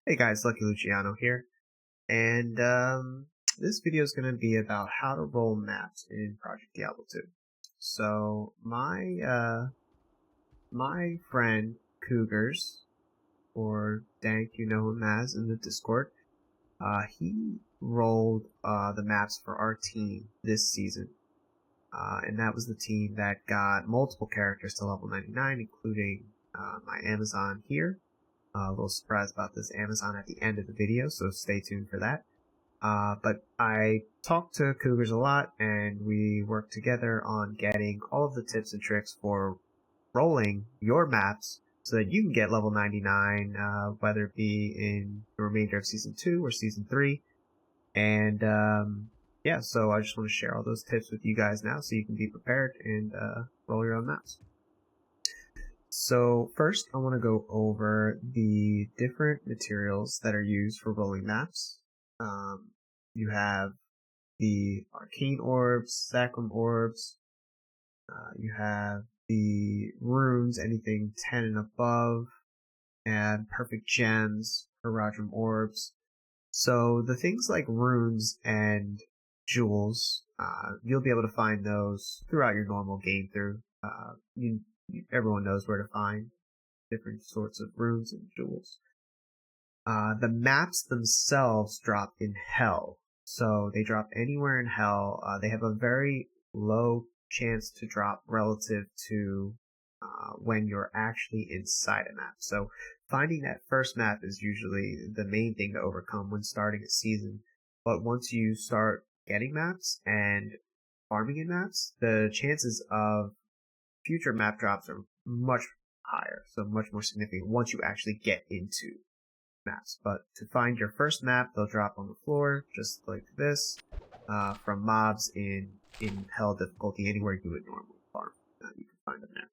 Hey guys, Lucky Luciano here, and this video is going to be about how to roll maps in Project Diablo 2. So my friend Cougars, or Dank, you know him as in the Discord, he rolled the maps for our team this season, and that was the team that got multiple characters to level 99, including my Amazon here. A little surprise about this Amazon at the end of the video, so stay tuned for that. But I talked to Cougars a lot, and we worked together on getting all of the tips and tricks for rolling your maps so that you can get level 99, whether it be in the remainder of Season 2 or Season 3. And yeah, so I just want to share all those tips with you guys now so you can be prepared and roll your own maps. So first, I want to go over the different materials that are used for rolling maps. You have the arcane orbs, sacrum orbs. You have the runes, anything 10 and above, and perfect gems, Herodrum orbs. So the things like runes and jewels, you'll be able to find those throughout your normal game through. Everyone knows where to find different sorts of runes and jewels. The maps themselves drop in Hell, so they drop anywhere in Hell. They have a very low chance to drop relative to when you're actually inside a map. So finding that first map is usually the main thing to overcome when starting a season. But once you start getting maps and farming in maps, the chances of future map drops are much higher, so much more significant once you actually get into maps. But to find your first map, they'll drop on the floor, just like this, from mobs in Hell difficulty, anywhere you would normally farm. You can find them there.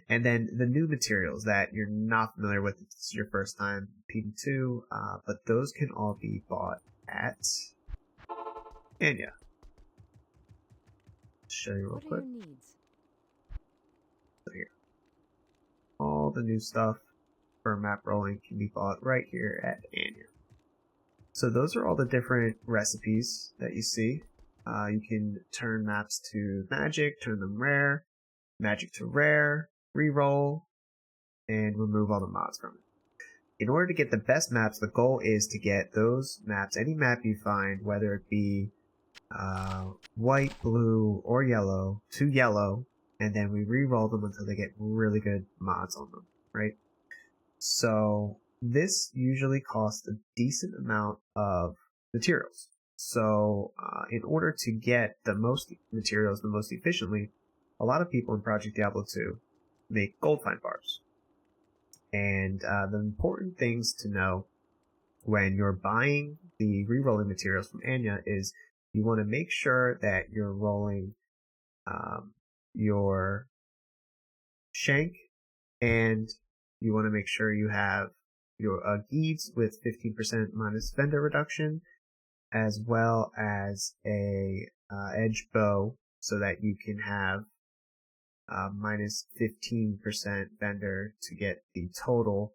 And then the new materials that you're not familiar with, it's your first time PD2, but those can all be bought at Anya. Show you real quick. So here, all the new stuff for map rolling can be bought right here at Anya. So those are all the different recipes that you see. You can turn maps to magic, turn them rare, magic to rare, reroll, and remove all the mods from it. In order to get the best maps, the goal is to get those maps, any map you find, whether it be white, blue, or yellow, to yellow, and then we re-roll them until they get really good mods on them, right? So this usually costs a decent amount of materials. So in order to get the most materials the most efficiently, a lot of people in Project Diablo 2 make gold find bars. And the important things to know when you're buying the re-rolling materials from Anya is you want to make sure that you're rolling your shank, and you want to make sure you have your Geeds with 15% minus vendor reduction, as well as a edge bow, so that you can have minus 15% vendor to get the total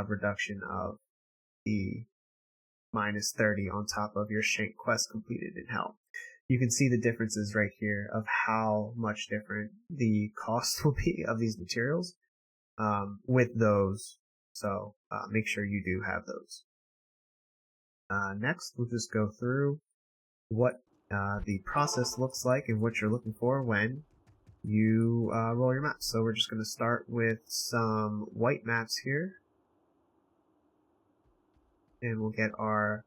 reduction of the minus 30 on top of your shank quest completed in Hell. You can see the differences right here of how much different the cost will be of these materials with those. So make sure you do have those. Next, we'll just go through what the process looks like and what you're looking for when you roll your maps. So we're just going to start with some white maps here. And we'll get our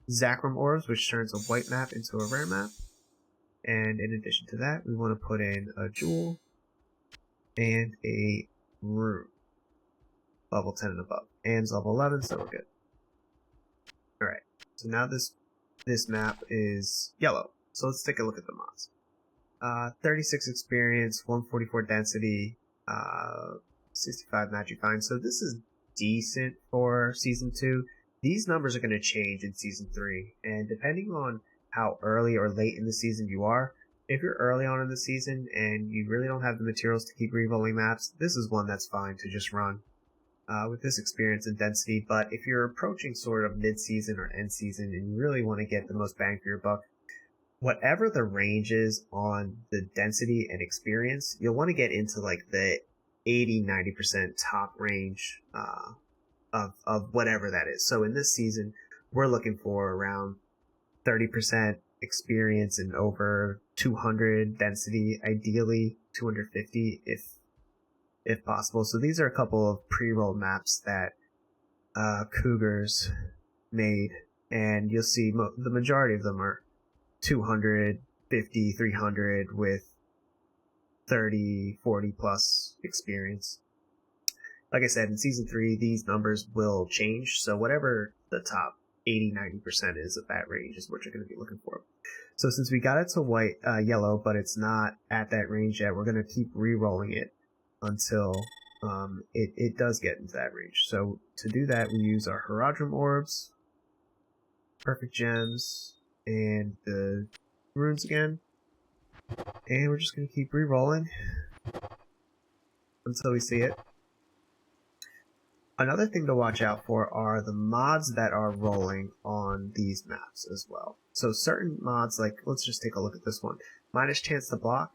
Sacrum orbs, which turns a white map into a rare map. And in addition to that, we want to put in a jewel and a rune. Level 10 and above. And level 11, so we're good. Alright, so now this map is yellow. So let's take a look at the mods. 36 experience, 144 density, 65 magic find. So this is decent for Season 2. These numbers are going to change in Season 3. And depending on how early or late in the season you are, if you're early on in the season and you really don't have the materials to keep re-rolling maps, this is one that's fine to just run. with this experience and density, but if you're approaching sort of mid-season or end season and you really want to get the most bang for your buck, whatever the range is on the density and experience, you'll want to get into like the 80-90% top range of whatever that is. So in this season, we're looking for around 30% experience and over 200 density, ideally 250 if possible. So these are a couple of pre-roll maps that Cougars made, and you'll see the majority of them are 250, 300 with 30, 40 plus experience. Like I said, in Season 3, these numbers will change, so whatever the top 80-90% is of that range is what you're going to be looking for. So since we got it to yellow, but it's not at that range yet, we're going to keep re-rolling it until it does get into that range. So to do that, we use our Herodrum Orbs, Perfect Gems, and the runes again. And we're just going to keep re-rolling until we see it. Another thing to watch out for are the mods that are rolling on these maps as well. So certain mods, like let's just take a look at this one. Minus chance to block.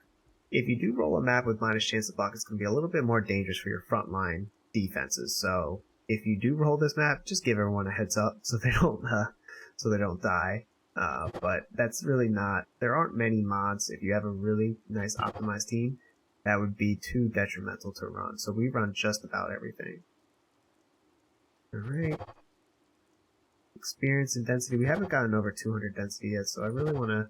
If you do roll a map with minus chance to block, it's going to be a little bit more dangerous for your frontline defenses. So if you do roll this map, just give everyone a heads up so they don't die. But that's really not. There aren't many mods. If you have a really nice optimized team, that would be too detrimental to run. So we run just about everything. Alright. Experience and density. We haven't gotten over 200 density yet, so I really want to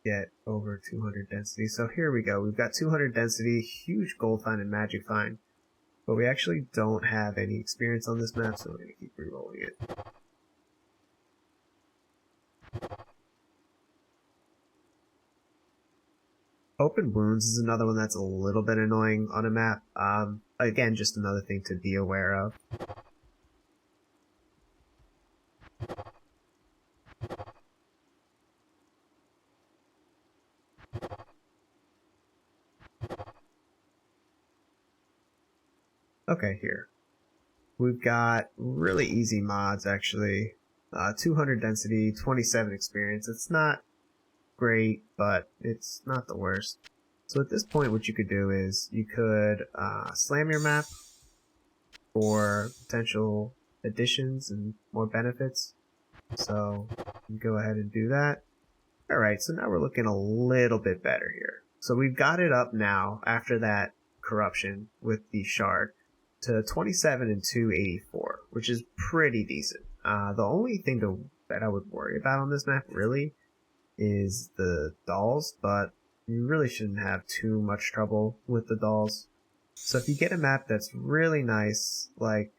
get over 200 density. So here we go. We've got 200 density, huge gold find and magic find, but we actually don't have any experience on this map, so we're going to keep re-rolling it. Open wounds is another one that's a little bit annoying on a map. Again, just another thing to be aware of. Okay, here. We've got really easy mods, actually. 200 density, 27 experience. It's not great, but it's not the worst. So at this point, what you could do is you could slam your map for potential additions and more benefits. So you can go ahead and do that. Alright, so now we're looking a little bit better here. So we've got it up now, after that corruption with the shard, to 27 and 284, which is pretty decent. The only thing that I would worry about on this map, really, is the dolls, but you really shouldn't have too much trouble with the dolls. So if you get a map that's really nice, like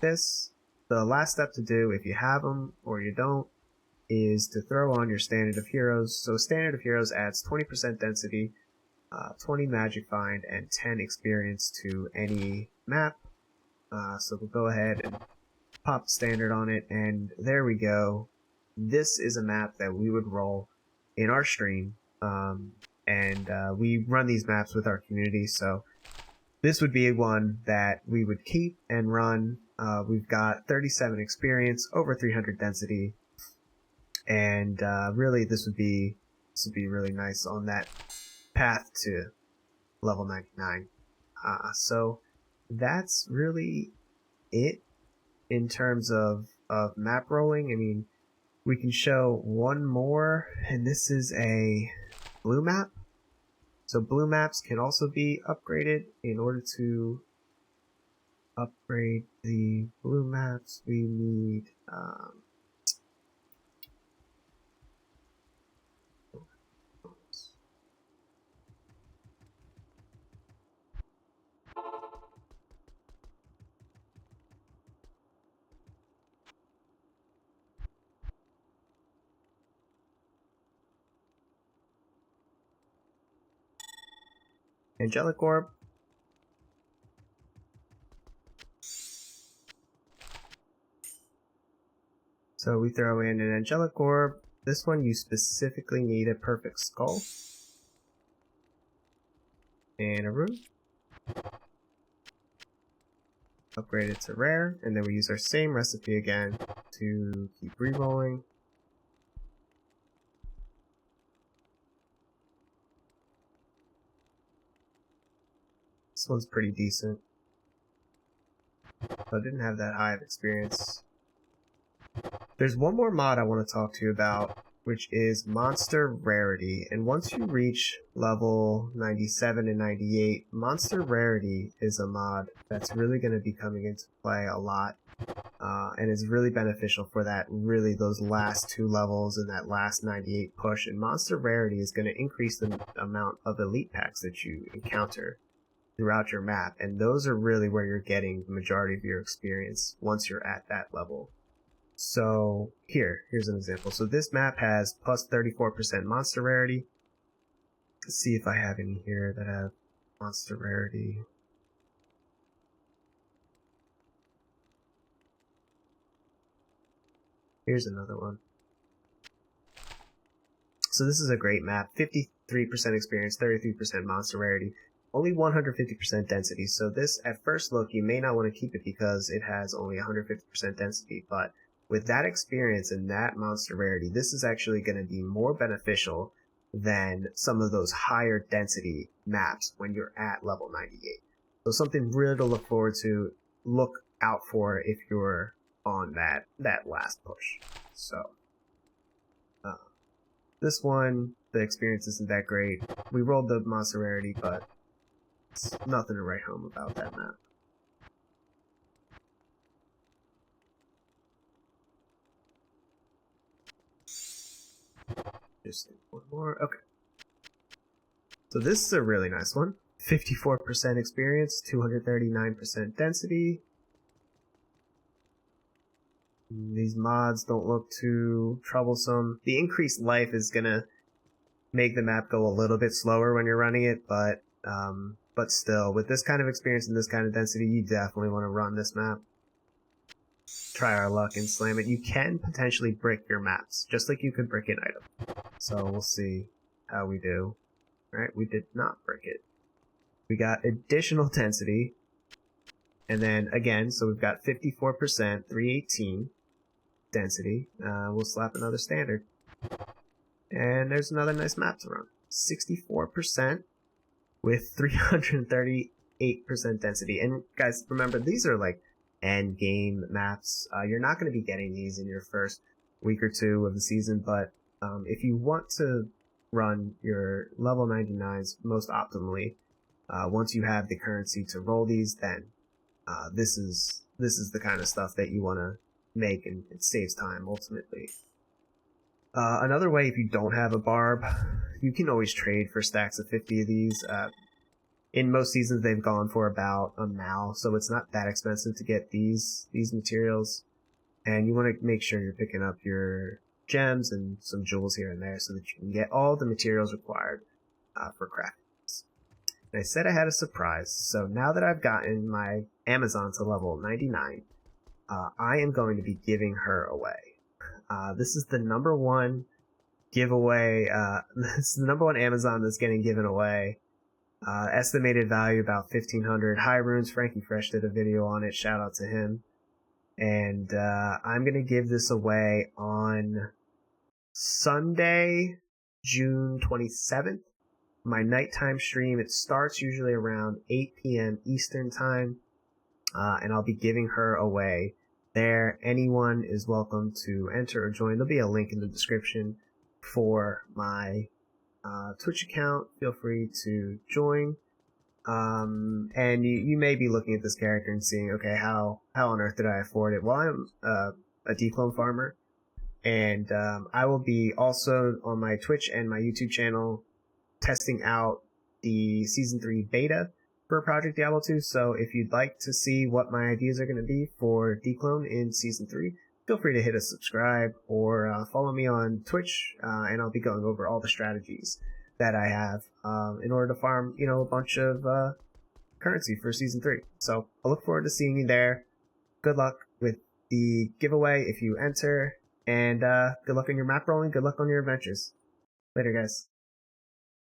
this, the last step to do, if you have them or you don't, is to throw on your Standard of Heroes. So Standard of Heroes adds 20% density, 20 magic find, and 10 experience to any map. So we'll go ahead and pop Standard on it, and there we go. This is a map that we would roll in our stream, and we run these maps with our community, so this would be one that we would keep and run. We've got 37 experience, over 300 density, and really this would be really nice on that path to level 99. So that's really it in terms of map rolling. I mean, we can show one more, and this is a blue map. So blue maps can also be upgraded. In order to upgrade the blue maps, we need Angelic Orb. So we throw in an Angelic Orb. This one you specifically need a Perfect Skull. And a rune. upgrade it to rare, and then we use our same recipe again to keep re-rolling. This one's pretty decent. I didn't have that high of experience. There's one more mod I want to talk to you about, which is Monster Rarity. And once you reach level 97 and 98, Monster Rarity is a mod that's really going to be coming into play a lot. And is really beneficial for those last 2 levels and that last 98 push. And Monster Rarity is going to increase the amount of elite packs that you encounter throughout your map, and those are really where you're getting the majority of your experience once you're at that level. So here's an example. So this map has plus 34% monster rarity. Let's see if I have any here that have monster rarity. Here's another one. So this is a great map. 53% experience, 33% monster rarity. Only 150% density, so this, at first look, you may not want to keep it because it has only 150% density, but with that experience and that monster rarity, this is actually going to be more beneficial than some of those higher density maps when you're at level 98. So something really to look out for if you're on that last push. So, this one, the experience isn't that great. We rolled the monster rarity, but nothing to write home about that map. Just one more. Okay. So this is a really nice one. 54% experience, 239% density. These mods don't look too troublesome. The increased life is gonna make the map go a little bit slower when you're running it, but still, with this kind of experience and this kind of density, you definitely want to run this map. Try our luck and slam it. You can potentially brick your maps, just like you could brick an item. So we'll see how we do. Alright, we did not brick it. We got additional density. And then, again, so we've got 54%, 318 density. We'll slap another standard. And there's another nice map to run. 64%. With 338% density. And guys, remember, these are like end game maps. You're not going to be getting these in your first week or 2 of the season, but if you want to run your level 99s most optimally, once you have the currency to roll these, then this is the kind of stuff that you want to make, and it saves time ultimately. Another way, if you don't have a barb, you can always trade for stacks of 50 of these. In most seasons, they've gone for about a mal, so it's not that expensive to get these materials. And you want to make sure you're picking up your gems and some jewels here and there so that you can get all the materials required for crafting. And I said I had a surprise, so now that I've gotten my Amazon to level 99, I am going to be giving her away. This is the #1 giveaway. This is the #1 Amazon that's getting given away. Estimated value about 1,500. High Runes, Frankie Fresh did a video on it. Shout out to him. And I'm going to give this away on Sunday, June 27th. My nighttime stream. It starts usually around 8 p.m. Eastern time. And I'll be giving her away there. Anyone is welcome to enter or join. There'll be a link in the description for my Twitch account. Feel free to join. And you may be looking at this character and seeing, okay, how on earth did I afford it? Well, I'm a D-clone farmer, and I will be also on my Twitch and my YouTube channel testing out the Season 3 beta for Project Diablo 2, so if you'd like to see what my ideas are going to be for D-clone in Season 3, feel free to hit a subscribe or follow me on Twitch, and I'll be going over all the strategies that I have in order to farm, a bunch of currency for Season 3. So I look forward to seeing you there. Good luck with the giveaway if you enter, and good luck on your map rolling, good luck on your adventures. Later, guys.